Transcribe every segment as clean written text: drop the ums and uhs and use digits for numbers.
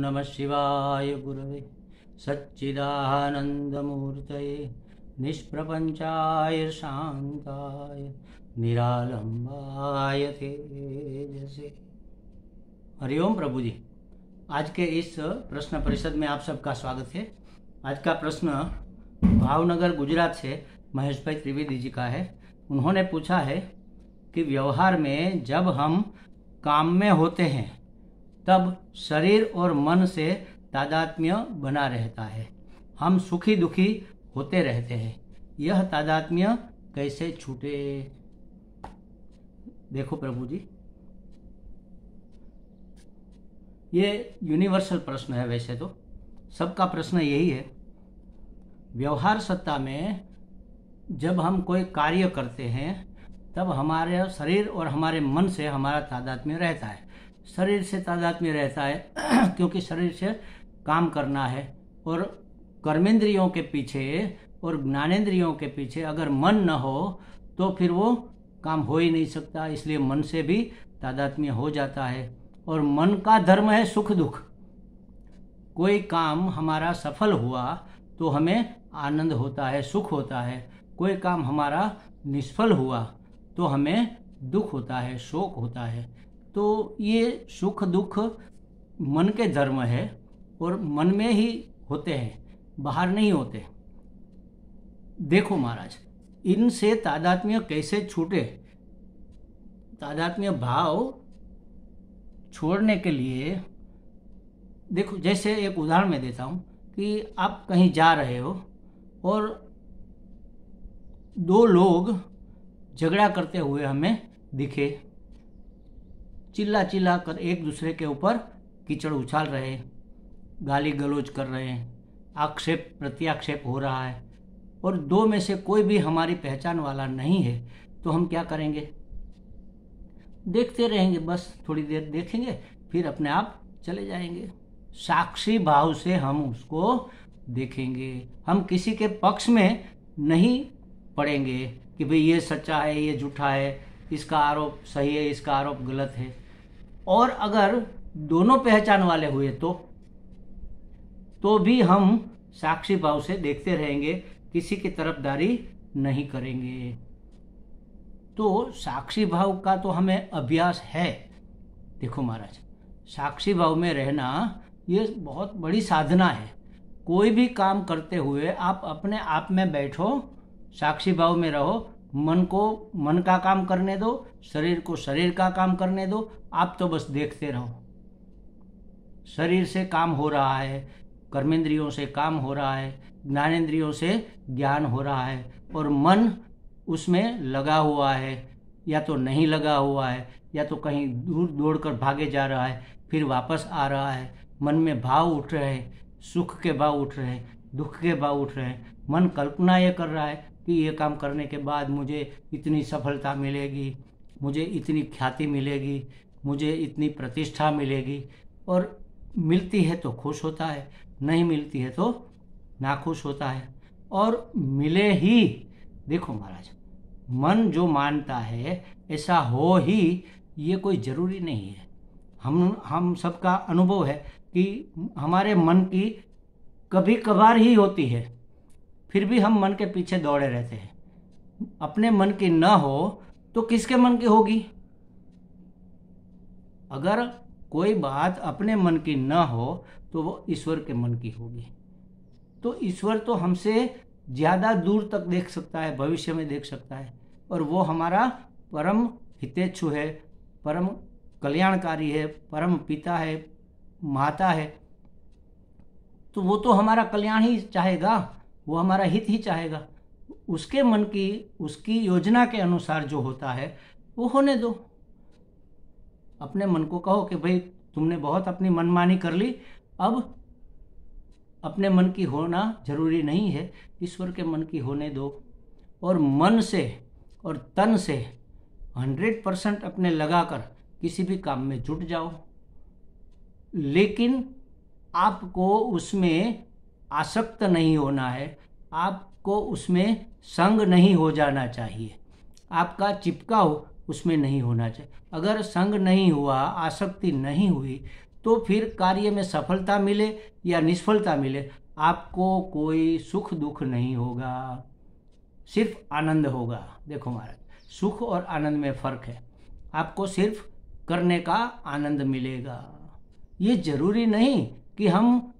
नमः शिवाय गुरवे सच्चिदानन्दमूर्तये निष्प्रपञ्चाय शान्ताय निरालम्बाय तेजसे। हरिओम प्रभु जी। आज के इस प्रश्न परिषद में आप सबका स्वागत है। आज का प्रश्न भावनगर गुजरात से महेश भाई त्रिवेदी जी का है। उन्होंने पूछा है कि व्यवहार में जब हम काम में होते हैं तब शरीर और मन से तादात्म्य बना रहता है, हम सुखी दुखी होते रहते हैं, यह तादात्म्य कैसे छूटे? देखो प्रभु जी, ये यूनिवर्सल प्रश्न है। वैसे तो सबका प्रश्न यही है। व्यवहार सत्ता में जब हम कोई कार्य करते हैं तब हमारे शरीर और हमारे मन से हमारा तादात्म्य रहता है। शरीर से तादात्म्य रहता है क्योंकि शरीर से काम करना है, और कर्मेंद्रियों के पीछे और ज्ञानेंद्रियों के पीछे अगर मन न हो तो फिर वो काम हो ही नहीं सकता। इसलिए मन से भी तादात्म्य हो जाता है। और मन का धर्म है सुख दुख। कोई काम हमारा सफल हुआ तो हमें आनंद होता है, सुख होता है। कोई काम हमारा निष्फल हुआ तो हमें दुख होता है, शोक होता है। तो ये सुख दुख मन के धर्म है और मन में ही होते हैं, बाहर नहीं होते। देखो महाराज, इनसे तादात्म्य कैसे छूटे? तादात्म्य भाव छोड़ने के लिए देखो, जैसे एक उदाहरण मैं देता हूँ कि आप कहीं जा रहे हो और दो लोग झगड़ा करते हुए हमें दिखे, चिल्ला चिल्ला कर एक दूसरे के ऊपर कीचड़ उछाल रहे हैं, गाली गलौज कर रहे हैं, आक्षेप प्रत्याक्षेप हो रहा है, और दो में से कोई भी हमारी पहचान वाला नहीं है, तो हम क्या करेंगे? देखते रहेंगे, बस थोड़ी देर देखेंगे, फिर अपने आप चले जाएंगे। साक्षी भाव से हम उसको देखेंगे। हम किसी के पक्ष में नहीं पड़ेंगे कि भाई ये सच्चा है, ये झूठा है, इसका आरोप सही है, इसका आरोप गलत है। और अगर दोनों पहचान वाले हुए तो भी हम साक्षी भाव से देखते रहेंगे, किसी की तरफदारी नहीं करेंगे। तो साक्षी भाव का तो हमें अभ्यास है। देखो महाराज, साक्षी भाव में रहना ये बहुत बड़ी साधना है। कोई भी काम करते हुए आप अपने आप में बैठो, साक्षी भाव में रहो, मन को मन का काम करने दो, शरीर को शरीर का काम करने दो। आप तो बस देखते रहो। शरीर से काम हो रहा है, कर्मेंद्रियों से काम हो रहा है, ज्ञानेंद्रियों से ज्ञान हो रहा है, और मन उसमें लगा हुआ है या तो नहीं लगा हुआ है, या तो कहीं दूर दौड़कर भागे जा रहा है, फिर वापस आ रहा है। मन में भाव उठ रहे हैं, सुख के भाव उठ रहे हैं, दुख के भाव उठ रहे हैं। मन कल्पना ये कर रहा है कि ये काम करने के बाद मुझे इतनी सफलता मिलेगी, मुझे इतनी ख्याति मिलेगी, मुझे इतनी प्रतिष्ठा मिलेगी। और मिलती है तो खुश होता है, नहीं मिलती है तो नाखुश होता है। और मिले ही, देखो महाराज, मन जो मानता है ऐसा हो ही, ये कोई ज़रूरी नहीं है। हम सबका अनुभव है कि हमारे मन की कभी कभार ही होती है, फिर भी हम मन के पीछे दौड़े रहते हैं। अपने मन की न हो तो किसके मन की होगी? अगर कोई बात अपने मन की न हो तो वो ईश्वर के मन की होगी। तो ईश्वर तो हमसे ज़्यादा दूर तक देख सकता है, भविष्य में देख सकता है, और वो हमारा परम हितेच्छु है, परम कल्याणकारी है, परम पिता है, माता है। तो वो तो हमारा कल्याण ही चाहेगा, वो हमारा हित ही चाहेगा। उसके मन की, उसकी योजना के अनुसार जो होता है वो होने दो। अपने मन को कहो कि भाई तुमने बहुत अपनी मनमानी कर ली, अब अपने मन की होना जरूरी नहीं है, ईश्वर के मन की होने दो। और मन से और तन से 100% अपने लगाकर किसी भी काम में जुट जाओ, लेकिन आपको उसमें आसक्त नहीं होना है, आपको उसमें संग नहीं हो जाना चाहिए, आपका चिपकाव उसमें नहीं होना चाहिए। अगर संग नहीं हुआ, आसक्ति नहीं हुई, तो फिर कार्य में सफलता मिले या निष्फलता मिले, आपको कोई सुख दुख नहीं होगा, सिर्फ आनंद होगा। देखो महाराज, सुख और आनंद में फर्क है। आपको सिर्फ करने का आनंद मिलेगा। ये जरूरी नहीं कि हम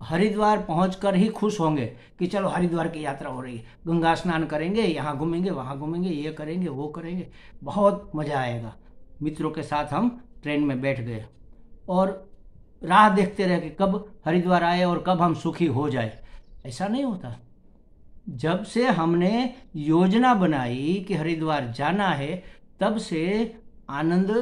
हरिद्वार पहुंचकर ही खुश होंगे कि चलो हरिद्वार की यात्रा हो रही है, गंगा स्नान करेंगे, यहाँ घूमेंगे, वहाँ घूमेंगे, ये करेंगे, वो करेंगे, बहुत मज़ा आएगा। मित्रों के साथ हम ट्रेन में बैठ गए और राह देखते रहे कि कब हरिद्वार आए और कब हम सुखी हो जाए। ऐसा नहीं होता। जब से हमने योजना बनाई कि हरिद्वार जाना है, तब से आनंद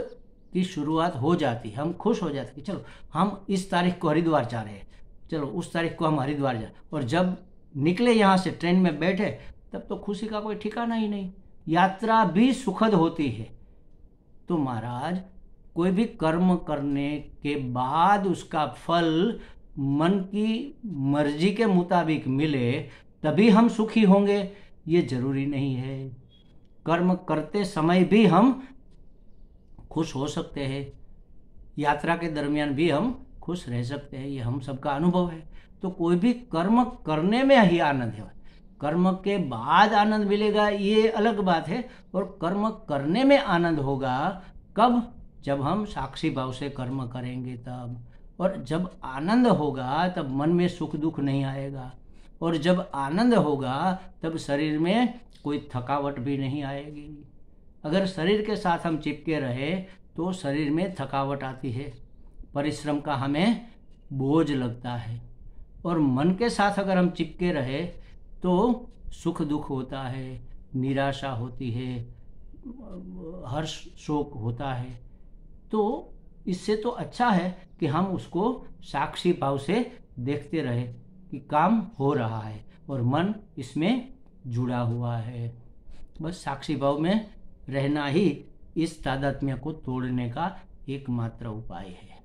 की शुरुआत हो जाती, हम खुश हो जाते कि चलो हम इस तारीख को हरिद्वार जा रहे हैं, चलो उस तारीख को हम हरिद्वार जा। और जब निकले यहाँ से, ट्रेन में बैठे, तब तो खुशी का कोई ठिकाना ही नहीं। यात्रा भी सुखद होती है। तो महाराज, कोई भी कर्म करने के बाद उसका फल मन की मर्जी के मुताबिक मिले तभी हम सुखी होंगे, ये जरूरी नहीं है। कर्म करते समय भी हम खुश हो सकते हैं, यात्रा के दरमियान भी हम खुश रह सकते हैं, ये हम सबका अनुभव है। तो कोई भी कर्म करने में ही आनंद है, कर्म के बाद आनंद मिलेगा ये अलग बात है। और कर्म करने में आनंद होगा कब? जब हम साक्षी भाव से कर्म करेंगे तब। और जब आनंद होगा तब मन में सुख दुख नहीं आएगा, और जब आनंद होगा तब शरीर में कोई थकावट भी नहीं आएगी। अगर शरीर के साथ हम चिपके रहे तो शरीर में थकावट आती है, परिश्रम का हमें बोझ लगता है। और मन के साथ अगर हम चिपके रहे तो सुख दुख होता है, निराशा होती है, हर्ष शोक होता है। तो इससे तो अच्छा है कि हम उसको साक्षी भाव से देखते रहे कि काम हो रहा है और मन इसमें जुड़ा हुआ है। बस साक्षी भाव में रहना ही इस तादात्म्य को तोड़ने का एकमात्र उपाय है,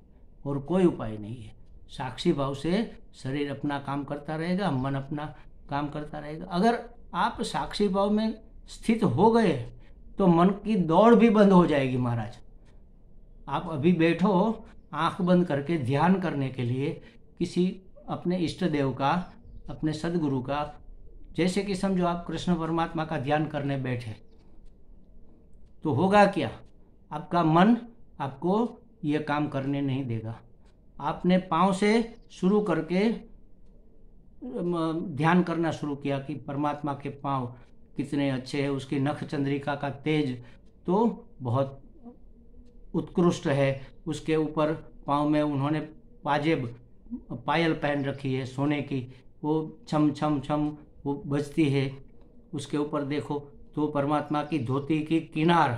और कोई उपाय नहीं है। साक्षी भाव से शरीर अपना काम करता रहेगा, मन अपना काम करता रहेगा। अगर आप साक्षी भाव में स्थित हो गए तो मन की दौड़ भी बंद हो जाएगी महाराज। आप अभी बैठो आंख बंद करके ध्यान करने के लिए किसी अपने इष्ट देव का, अपने सदगुरु का, जैसे कि समझो आप कृष्ण परमात्मा का ध्यान करने बैठे, तो होगा क्या? आपका मन आपको ये काम करने नहीं देगा। आपने पाँव से शुरू करके ध्यान करना शुरू किया कि परमात्मा के पाँव कितने अच्छे हैं, उसकी नख चंद्रिका का तेज तो बहुत उत्कृष्ट है, उसके ऊपर पाँव में उन्होंने पाजेब पायल पहन रखी है सोने की, वो छम छम छम वो बजती है। उसके ऊपर देखो तो परमात्मा की धोती की किनार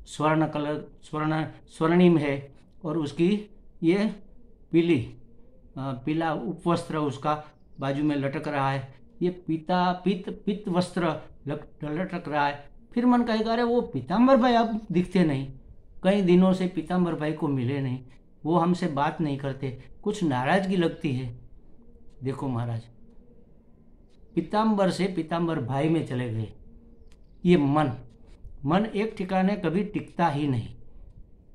स्वर्ण कलर स्वर्णिम है, और उसकी ये पीला उपवस्त्र उसका बाजू में लटक रहा है, ये पित्त वस्त्र लटक रहा है। फिर मन कहेगा अरे वो पीताम्बर भाई अब दिखते नहीं, कई दिनों से पीताम्बर भाई को मिले नहीं, वो हमसे बात नहीं करते, कुछ नाराजगी लगती है। देखो महाराज, पीताम्बर से पीताम्बर भाई में चले गए। ये मन एक ठिकाने कभी टिकता ही नहीं।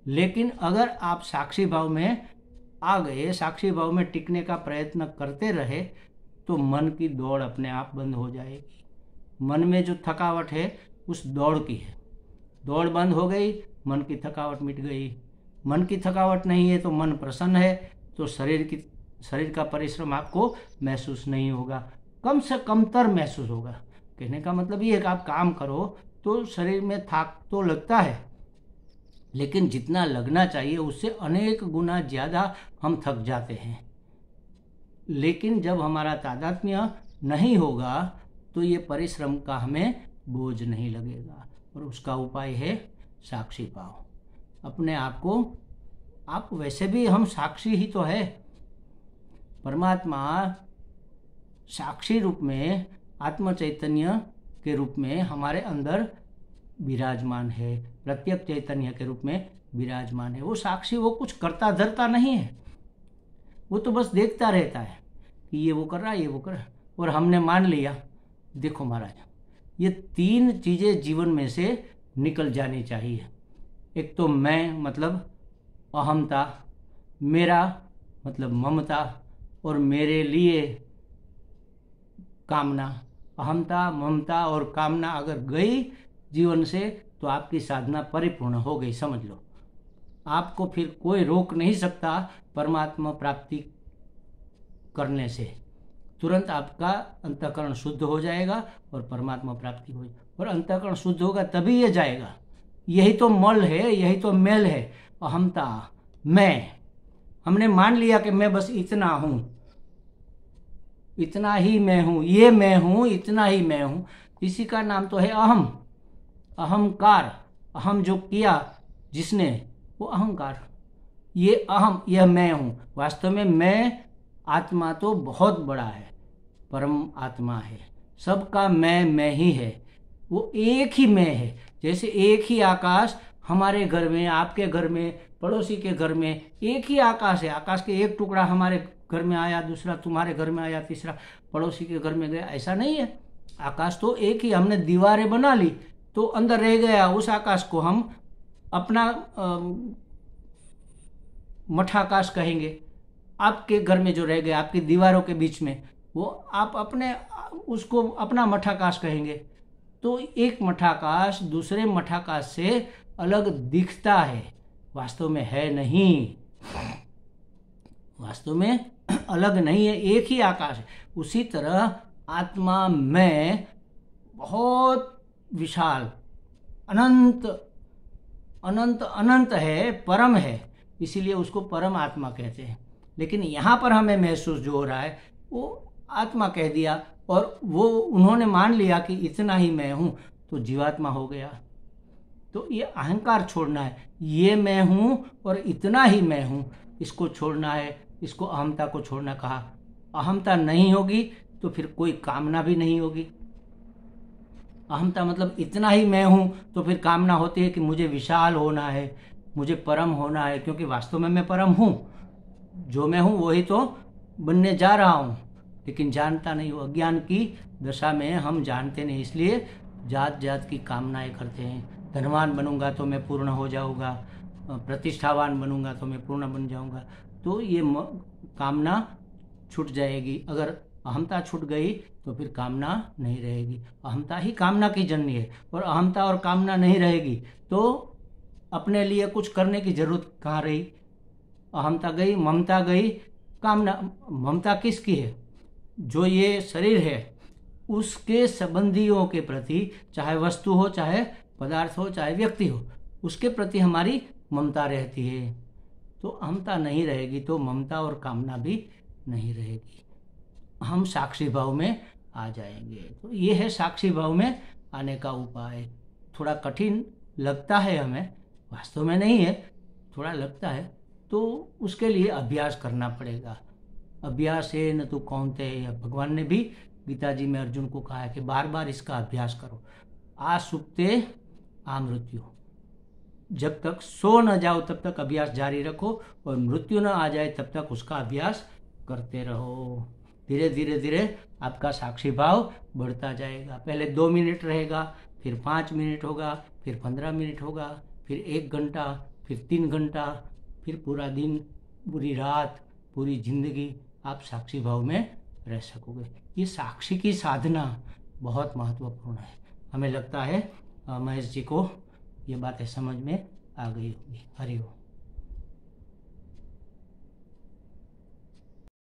लेकिन अगर आप साक्षी भाव में आ गए, साक्षी भाव में टिकने का प्रयत्न करते रहे, तो मन की दौड़ अपने आप बंद हो जाएगी। मन में जो थकावट है उस दौड़ की है, दौड़ बंद हो गई, मन की थकावट मिट गई। मन की थकावट नहीं है तो मन प्रसन्न है, तो शरीर का परिश्रम आपको महसूस नहीं होगा, कम से कमतर महसूस होगा। कहने का मतलब ये है कि आप काम करो तो शरीर में थक तो लगता है, लेकिन जितना लगना चाहिए उससे अनेक गुना ज़्यादा हम थक जाते हैं। लेकिन जब हमारा तादात्म्य नहीं होगा तो ये परिश्रम का हमें बोझ नहीं लगेगा, और उसका उपाय है साक्षी भाव। अपने आप को, आप वैसे भी हम साक्षी ही तो है। परमात्मा साक्षी रूप में, आत्म चैतन्य के रूप में हमारे अंदर विराजमान है, प्रत्यक्ष चैतन्य के रूप में विराजमान है। वो साक्षी, वो कुछ करता धरता नहीं है, वो तो बस देखता रहता है कि ये वो कर रहा है, ये वो कर रहा है, और हमने मान लिया। देखो महाराज, ये 3 चीज़ें जीवन में से निकल जानी चाहिए। एक तो मैं मतलब अहमता, मेरा मतलब ममता, और मेरे लिए कामना। अहमता, ममता और कामना अगर गई जीवन से तो आपकी साधना परिपूर्ण हो गई, समझ लो। आपको फिर कोई रोक नहीं सकता परमात्मा प्राप्ति करने से। तुरंत आपका अंतःकरण शुद्ध हो जाएगा और परमात्मा प्राप्ति हो जाएगी। और अंतःकरण शुद्ध होगा तभी ये जाएगा। यही तो मल है, यही तो मेल है, अहमता, मैं। हमने मान लिया कि मैं बस इतना हूं, इतना ही मैं हूं, ये मैं हूं, इतना ही मैं हूं। इसी का नाम तो है अहम, अहंकार। अहम जो किया जिसने, वो अहंकार। ये अहम, यह मैं हूं। वास्तव में मैं आत्मा तो बहुत बड़ा है, परम आत्मा है, सबका मैं ही है। वो एक ही मैं है। जैसे एक ही आकाश हमारे घर में, आपके घर में, पड़ोसी के घर में एक ही आकाश है। आकाश के एक टुकड़ा हमारे घर में आया, दूसरा तुम्हारे घर में आया, तीसरा पड़ोसी के घर में गया, ऐसा नहीं है। आकाश तो एक ही। हमने दीवारें बना ली तो अंदर रह गया, उस आकाश को हम अपना मठाकाश कहेंगे। आपके घर में जो रह गया आपकी दीवारों के बीच में, वो आप अपने उसको अपना मठाकाश कहेंगे। तो एक मठाकाश दूसरे मठाकाश से अलग दिखता है, वास्तव में है नहीं। वास्तव में अलग नहीं है, एक ही आकाश है। उसी तरह आत्मा मैं बहुत विशाल, अनंत अनंत अनंत है, परम है, इसीलिए उसको परम आत्मा कहते हैं। लेकिन यहाँ पर हमें महसूस जो हो रहा है वो आत्मा कह दिया, और वो उन्होंने मान लिया कि इतना ही मैं हूँ, तो जीवात्मा हो गया। तो ये अहंकार छोड़ना है, ये मैं हूँ और इतना ही मैं हूँ, इसको छोड़ना है। इसको अहमता को छोड़ना कहा। अहमता नहीं होगी तो फिर कोई कामना भी नहीं होगी। अहमता मतलब इतना ही मैं हूँ, तो फिर कामना होती है कि मुझे विशाल होना है, मुझे परम होना है, क्योंकि वास्तव में मैं परम हूँ। जो मैं हूँ वही तो बनने जा रहा हूँ, लेकिन जानता नहीं हूँ। अज्ञान की दशा में हम जानते नहीं, इसलिए जात जात की कामनाएं करते हैं। धनवान बनूंगा तो मैं पूर्ण हो जाऊंगा, प्रतिष्ठावान बनूंगा तो मैं पूर्ण बन जाऊंगा। तो ये कामना छूट जाएगी। अगर अहमता छूट गई तो फिर कामना नहीं रहेगी। अहमता ही कामना की जननी है, और अहमता और कामना नहीं रहेगी तो अपने लिए कुछ करने की जरूरत कहाँ रही। अहमता गई, ममता गई, कामना। ममता किसकी है? जो ये शरीर है उसके संबंधियों के प्रति, चाहे वस्तु हो, चाहे पदार्थ हो, चाहे व्यक्ति हो, उसके प्रति हमारी ममता रहती है। तो अहमता नहीं रहेगी तो ममता और कामना भी नहीं रहेगी। हम साक्षी भाव में आ जाएंगे। तो ये है साक्षी भाव में आने का उपाय। थोड़ा कठिन लगता है हमें, वास्तव में नहीं है, थोड़ा लगता है, तो उसके लिए अभ्यास करना पड़ेगा। अभ्यास है न तो कौनते। भगवान ने भी गीता जी में अर्जुन को कहा है कि बार बार इसका अभ्यास करो। आ सुप्ते आ मृत्यु, जब तक सो न जाओ तब तक अभ्यास जारी रखो, और मृत्यु न आ जाए तब तक उसका अभ्यास करते रहो। धीरे धीरे धीरे आपका साक्षी भाव बढ़ता जाएगा। पहले 2 मिनट रहेगा, फिर 5 मिनट होगा, फिर 15 मिनट होगा, फिर 1 घंटा, फिर 3 घंटा, फिर पूरा दिन, पूरी रात, पूरी जिंदगी आप साक्षी भाव में रह सकोगे। ये साक्षी की साधना बहुत महत्वपूर्ण है। हमें लगता है महेश जी को ये बातें समझ में आ गई होगी। हरि ओम।